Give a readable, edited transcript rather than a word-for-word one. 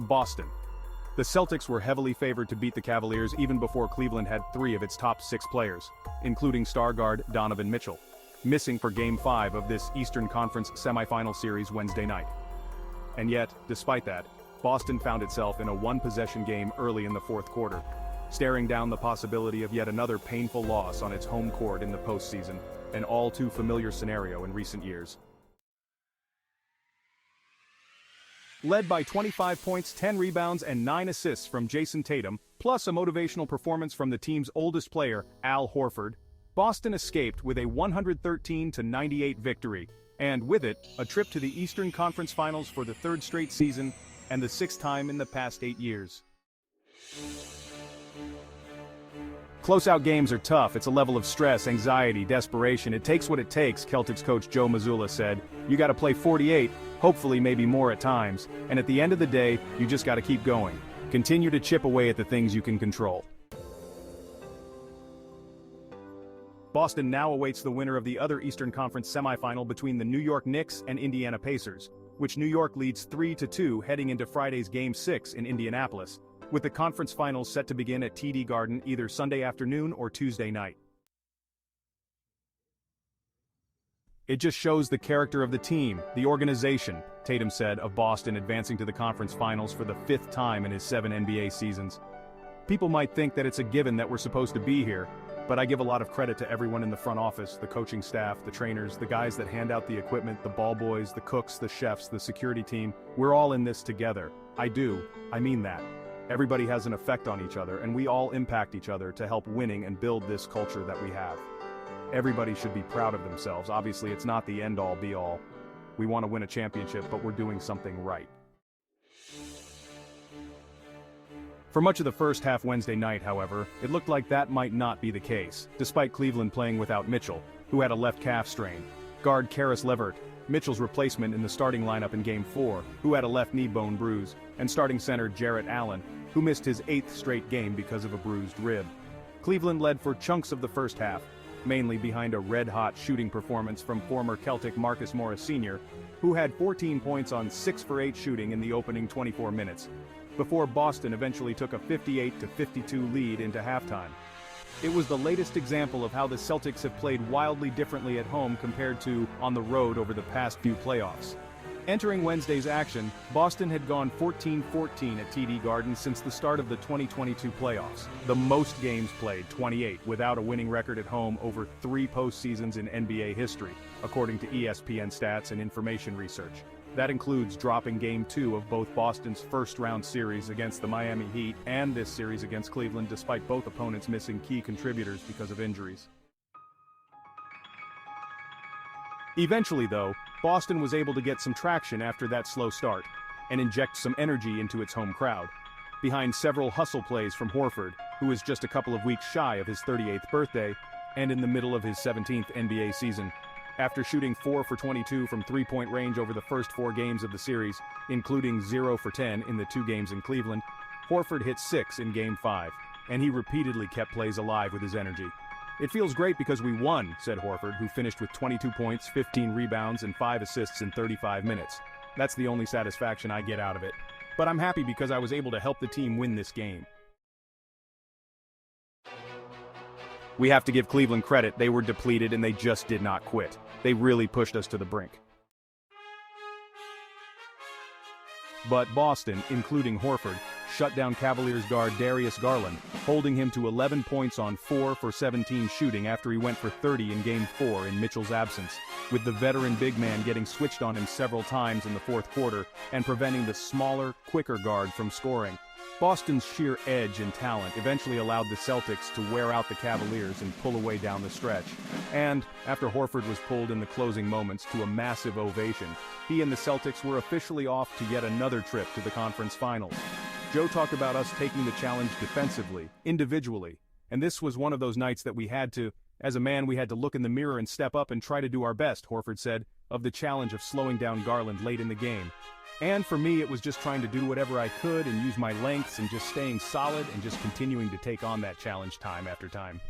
Boston. The Celtics were heavily favored to beat the Cavaliers even before Cleveland had 3 of its top 6 players, including star guard Donovan Mitchell, missing for Game 5 of this Eastern Conference semifinal series Wednesday night. And yet, despite that, Boston found itself in a one-possession game early in the fourth quarter, staring down the possibility of yet another painful loss on its home court in the postseason, an all-too-familiar scenario in recent years. Led by 25 points, 10 rebounds, and 9 assists from Jason Tatum, plus a motivational performance from the team's oldest player, Al Horford, Boston escaped with a 113-98 victory, and with it, a trip to the Eastern Conference Finals for the 3rd straight season and the 6th time in the past 8 years. Close-out games are tough. It's a level of stress, anxiety, desperation. It takes what it takes, Celtics coach Joe Mazzulla said. You gotta play 48, hopefully maybe more at times, and at the end of the day, you just gotta keep going. Continue to chip away at the things you can control. Boston now awaits the winner of the other Eastern Conference semifinal between the New York Knicks and Indiana Pacers, which New York leads 3-2 heading into Friday's Game 6 in Indianapolis, with the conference finals set to begin at TD Garden either Sunday afternoon or Tuesday night. It just shows the character of the team, the organization, Tatum said of Boston advancing to the conference finals for the 5th time in his 7 NBA seasons. People might think that it's a given that we're supposed to be here, but I give a lot of credit to everyone in the front office, the coaching staff, the trainers, the guys that hand out the equipment, the ball boys, the cooks, the chefs, the security team. We're all in this together. I mean that. Everybody has an effect on each other, and we all impact each other to help winning and build this culture that we have. Everybody should be proud of themselves. Obviously, it's not the end-all be-all. We want to win a championship, but we're doing something right. For much of the first half Wednesday night, however, it looked like that might not be the case, despite Cleveland playing without Mitchell, who had a left calf strain, guard Karis LeVert, Mitchell's replacement in the starting lineup in Game 4, who had a left knee bone bruise, and starting center Jarrett Allen, who missed his 8th straight game because of a bruised rib. Cleveland led for chunks of the first half, mainly behind a red-hot shooting performance from former Celtic Marcus Morris Sr., who had 14 points on 6 for 8 shooting in the opening 24 minutes, before Boston eventually took a 58-52 lead into halftime. It was the latest example of how the Celtics have played wildly differently at home compared to on the road over the past few playoffs. Entering Wednesday's action, Boston had gone 14-14 at TD Garden since the start of the 2022 playoffs, the most games played, 28, without a winning record at home over 3 postseasons in NBA history, according to ESPN stats and information research. That includes dropping Game 2 of both Boston's first-round series against the Miami Heat and this series against Cleveland, despite both opponents missing key contributors because of injuries. Eventually, though, Boston was able to get some traction after that slow start, and inject some energy into its home crowd, behind several hustle plays from Horford, who is just a couple of weeks shy of his 38th birthday, and in the middle of his 17th NBA season. After shooting 4 for 22 from three-point range over the first 4 games of the series, including 0 for 10 in the 2 games in Cleveland, Horford hit 6 in Game 5, and he repeatedly kept plays alive with his energy. "It feels great because we won," said Horford, who finished with 22 points, 15 rebounds, and 5 assists in 35 minutes. "That's the only satisfaction I get out of it. But I'm happy because I was able to help the team win this game." We have to give Cleveland credit. They were depleted and they just did not quit. They really pushed us to the brink. But Boston, including Horford, shut down Cavaliers guard Darius Garland, holding him to 11 points on 4 for 17 shooting after he went for 30 in Game 4 in Mitchell's absence, with the veteran big man getting switched on him several times in the fourth quarter and preventing the smaller, quicker guard from scoring. Boston's sheer edge and talent eventually allowed the Celtics to wear out the Cavaliers and pull away down the stretch. And, after Horford was pulled in the closing moments to a massive ovation, he and the Celtics were officially off to yet another trip to the conference finals. Joe talked about us taking the challenge defensively, individually, and this was one of those nights that we had to, as a man we had to look in the mirror and step up and try to do our best, Horford said, of the challenge of slowing down Garland late in the game. And for me, it was just trying to do whatever I could and use my lengths and just staying solid and just continuing to take on that challenge time after time.